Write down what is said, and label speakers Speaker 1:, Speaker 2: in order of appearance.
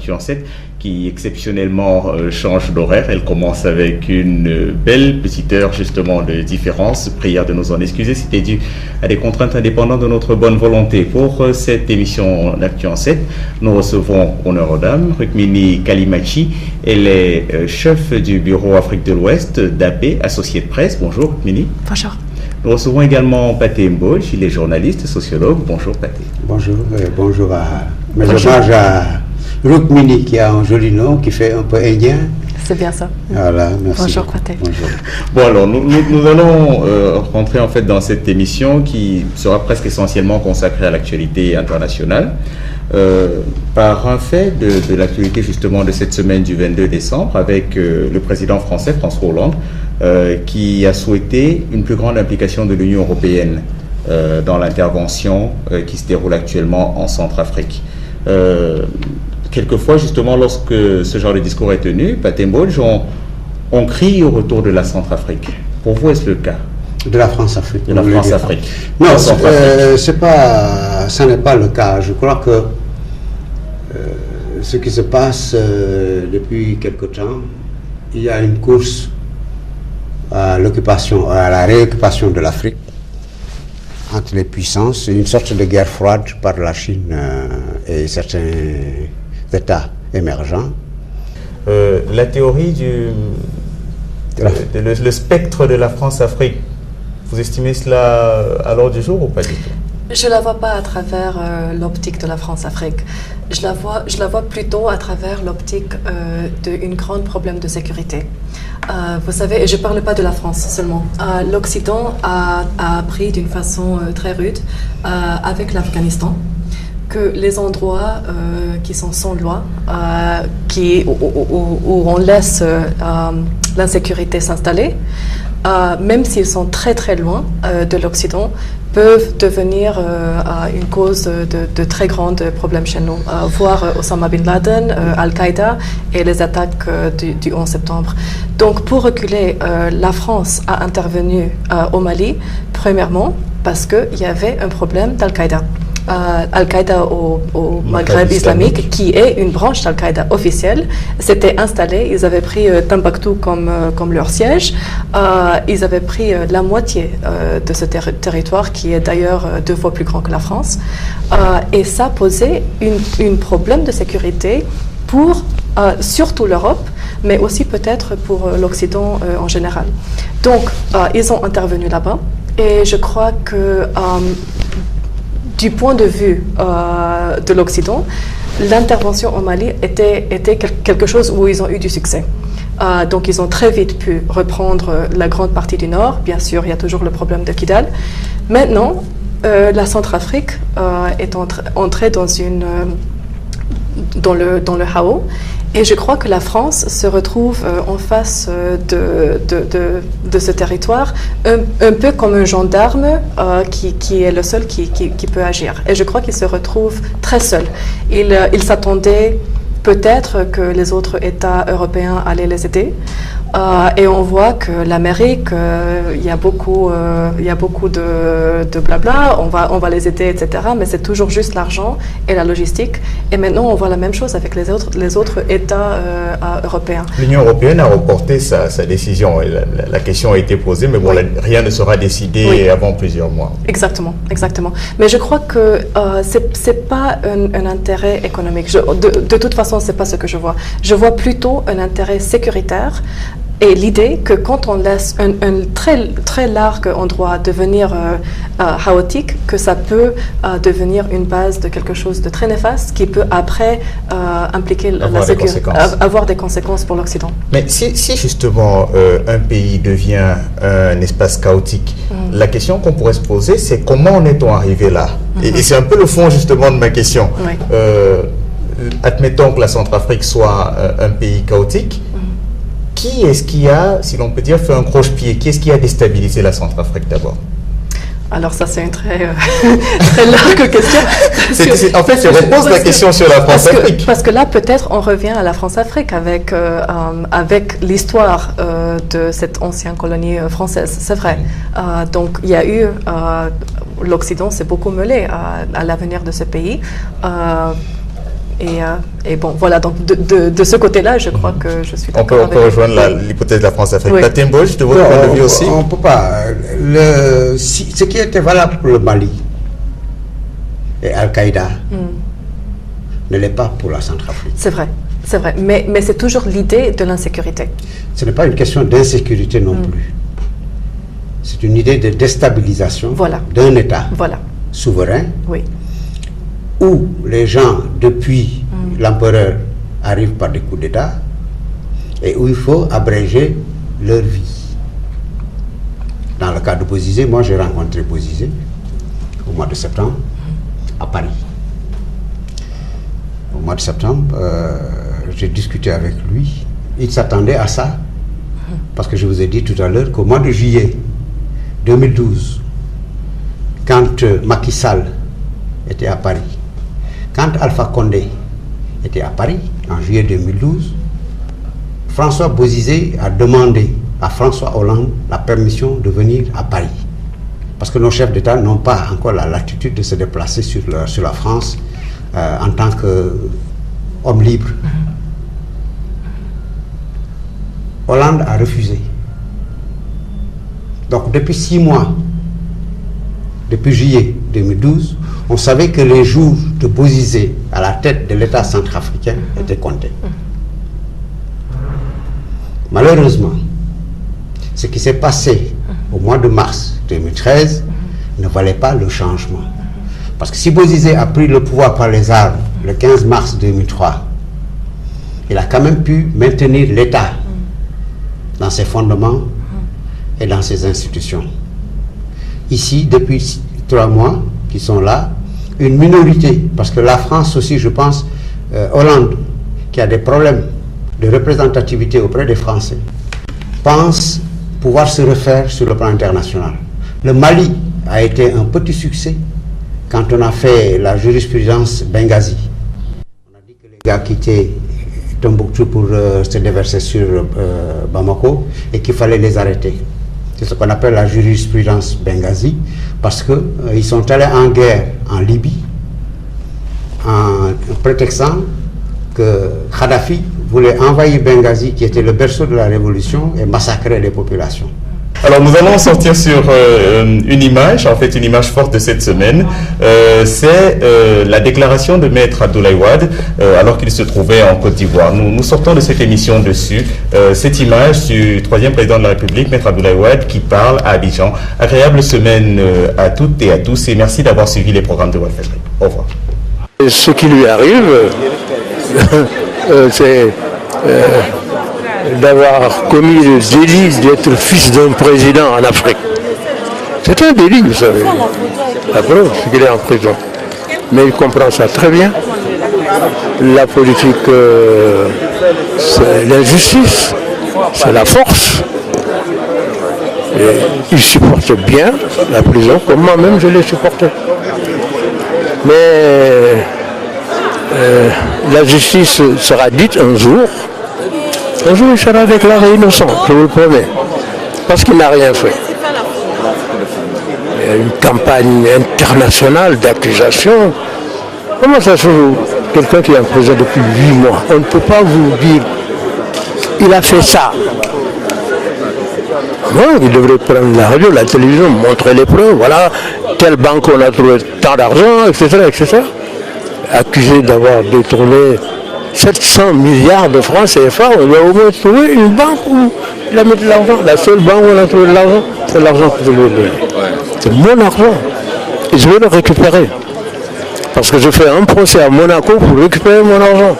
Speaker 1: Actu en 7 qui exceptionnellement change d'horaire. Elle commence avec une belle petite heure justement de différence. Prière de nous en excuser, c'était dû à des contraintes indépendantes de notre bonne volonté. Pour cette émission d'Actu en 7, nous recevons honneur aux dames Rukmini Kalimachi. Elle est chef du bureau Afrique de l'Ouest d'AP, associé de presse. Bonjour Rukmini.
Speaker 2: Bonjour.
Speaker 1: Nous recevons également Pathé Mbodj, il est journaliste, sociologue. Bonjour Pathé.
Speaker 3: Bonjour, bonjour à mes hommages à Rukmini qui a un joli nom, qui fait un peu indien.
Speaker 2: C'est bien ça.
Speaker 3: Voilà, merci.
Speaker 2: Bonjour Pathé.
Speaker 3: Bonjour.
Speaker 1: Bon alors, nous allons rentrer en fait dans cette émission qui sera presque essentiellement consacrée à l'actualité internationale. Par un fait de l'actualité justement de cette semaine du 22 décembre avec le président français François Hollande qui a souhaité une plus grande implication de l'Union européenne dans l'intervention qui se déroule actuellement en Centrafrique. Quelquefois justement lorsque ce genre de discours est tenu, Pathé Mbodj, on crie au retour de la Centrafrique. Pour vous, est-ce le cas?
Speaker 3: De la France-Afrique.
Speaker 1: De la France-Afrique.
Speaker 3: Non, ça n'est pas le cas. Je crois que ce qui se passe depuis quelque temps, il y a une course à l'occupation, à la réoccupation de l'Afrique entre les puissances, une sorte de guerre froide par la Chine et certains États émergents.
Speaker 1: La théorie le spectre de la France-Afrique, vous estimez cela à l'ordre du jour ou pas du tout?
Speaker 2: Je ne la vois pas à travers l'optique de la France-Afrique. Je la vois plutôt à travers l'optique d'un grand problème de sécurité. Vous savez, et je ne parle pas de la France seulement, l'Occident a appris d'une façon très rude avec l'Afghanistan que les endroits qui sont sans loi, où on laisse l'insécurité s'installer, même s'ils sont très très loin de l'Occident, peuvent devenir une cause de très grands problèmes chez nous, voire Osama Bin Laden, Al-Qaïda et les attaques du 11 septembre. Donc pour reculer, la France a intervenu au Mali, premièrement parce qu'il y avait un problème d'Al-Qaïda. Al-Qaïda au Maghreb islamique, qui est une branche d'Al-Qaïda officielle, s'était installée. Ils avaient pris Tombouctou comme leur siège. Ils avaient pris la moitié de ce territoire, qui est d'ailleurs 2 fois plus grand que la France. Et ça posait un problème de sécurité pour surtout l'Europe, mais aussi peut-être pour l'Occident en général. Donc, ils ont intervenu là-bas. Et je crois que du point de vue de l'Occident, l'intervention au Mali était quelque chose où ils ont eu du succès. Donc ils ont très vite pu reprendre la grande partie du nord. Bien sûr, il y a toujours le problème de Kidal. Maintenant, la Centrafrique est entrée dans le chaos. Et je crois que la France se retrouve en face de ce territoire un peu comme un gendarme qui est le seul qui peut agir. Et je crois qu'il se retrouve très seul. Il s'attendait peut-être que les autres États européens allaient les aider. Et on voit que l'Amérique, il y a beaucoup de blabla, on va les aider, etc. Mais c'est toujours juste l'argent et la logistique. Et maintenant, on voit la même chose avec les autres États européens.
Speaker 1: L'Union européenne a reporté sa décision. La question a été posée, mais bon, rien ne sera décidé avant plusieurs mois.
Speaker 2: Exactement. Mais je crois que c'est pas un intérêt économique. De toute façon, c'est pas ce que je vois. Je vois plutôt un intérêt sécuritaire. Et l'idée que quand on laisse un très, très large endroit devenir chaotique, que ça peut devenir une base de quelque chose de très néfaste qui peut après impliquer avoir des conséquences pour l'Occident.
Speaker 1: Mais si justement un pays devient un espace chaotique, la question qu'on pourrait se poser, c'est comment en est-on arrivé là? Et c'est un peu le fond justement de ma question.
Speaker 2: Oui.
Speaker 1: Admettons que la Centrafrique soit un pays chaotique. Qui est-ce qui a, si l'on peut dire, fait un croche-pied? Qui est-ce qui a déstabilisé la Centrafrique d'abord?
Speaker 2: Alors ça, c'est une très large question.
Speaker 1: En fait, je repose la question sur la France-Afrique.
Speaker 2: Parce que là, peut-être, on revient à la France-Afrique avec l'histoire de cette ancienne colonie française, c'est vrai. Donc, il y a eu... l'Occident s'est beaucoup mêlé à l'avenir de ce pays. Et bon, voilà, donc de ce côté-là, je crois que je suis d'accord.
Speaker 1: On peut rejoindre l'hypothèse de la France-Afrique. Pathé Mbodj, de votre point de vue aussi?
Speaker 3: On ne peut pas. Ce qui était valable pour le Mali et Al-Qaïda ne l'est pas pour la Centrafrique.
Speaker 2: C'est vrai. C'est vrai, mais c'est toujours l'idée de l'insécurité.
Speaker 3: Ce n'est pas une question d'insécurité non plus. C'est une idée de déstabilisation d'un État souverain où les gens, depuis l'empereur, arrivent par des coups d'État et où il faut abréger leur vie. Dans le cas de Bozizé, moi j'ai rencontré Bozizé au mois de septembre à Paris. Au mois de septembre, j'ai discuté avec lui. Il s'attendait à ça parce que je vous ai dit tout à l'heure qu'au mois de juillet 2012, quand Macky Sall était à Paris, quand Alpha Condé était à Paris, en juillet 2012, François Bozizé a demandé à François Hollande la permission de venir à Paris. Parce que nos chefs d'État n'ont pas encore la latitude de se déplacer sur la France en tant qu'homme libre. Hollande a refusé. Donc depuis 6 mois, depuis juillet 2012, on savait que les jours de Bozizé à la tête de l'État centrafricain étaient comptés. Malheureusement, ce qui s'est passé au mois de mars 2013 ne valait pas le changement. Parce que si Bozizé a pris le pouvoir par les armes le 15 mars 2003, il a quand même pu maintenir l'État dans ses fondements et dans ses institutions. Ici, depuis 3 mois qui sont là, une minorité, parce que la France aussi, je pense, Hollande, qui a des problèmes de représentativité auprès des Français, pense pouvoir se refaire sur le plan international. Le Mali a été un petit succès quand on a fait la jurisprudence Benghazi. On a dit que les gars quittaient Tombouctou pour se déverser sur Bamako et qu'il fallait les arrêter. C'est ce qu'on appelle la jurisprudence Benghazi, parce qu'ils sont allés en guerre en Libye en prétextant que Kadhafi voulait envahir Benghazi, qui était le berceau de la révolution, et massacrer les populations.
Speaker 1: Alors nous allons sortir sur une image, en fait une image forte de cette semaine. C'est la déclaration de Maître Abdoulaye Wade alors qu'il se trouvait en Côte d'Ivoire. Nous sortons de cette émission dessus, cette image du 3e président de la République, Maître Abdoulaye Wade, qui parle à Abidjan. Agréable semaine à toutes et à tous et merci d'avoir suivi les programmes de Walfadjri. Au revoir.
Speaker 4: Ce qui lui arrive, c'est d'avoir commis le délit d'être fils d'un président en Afrique. C'est un délit, vous savez. La preuve, c'est qu'il est en prison. Mais il comprend ça très bien. La politique, c'est l'injustice, c'est la force. Et il supporte bien la prison, comme moi-même je l'ai supporté. Mais la justice sera dite un jour. Un jour, il sera déclaré innocent, je vous le promets, parce qu'il n'a rien fait. Il y a une campagne internationale d'accusation. Comment ça se fait quelqu'un qui est en prison depuis 8 mois? On ne peut pas vous dire, il a fait ça. Non, il devrait prendre la radio, la télévision, montrer les preuves, voilà, telle banque on a trouvé tant d'argent, etc., etc. Accusé d'avoir détourné 700 milliards de francs CFA, on doit au moins trouver une banque où il a mis de l'argent. La seule banque où on a trouvé de l'argent, c'est l'argent que je lui ai donné. C'est mon argent. Et je vais le récupérer. Parce que je fais un procès à Monaco pour récupérer mon argent.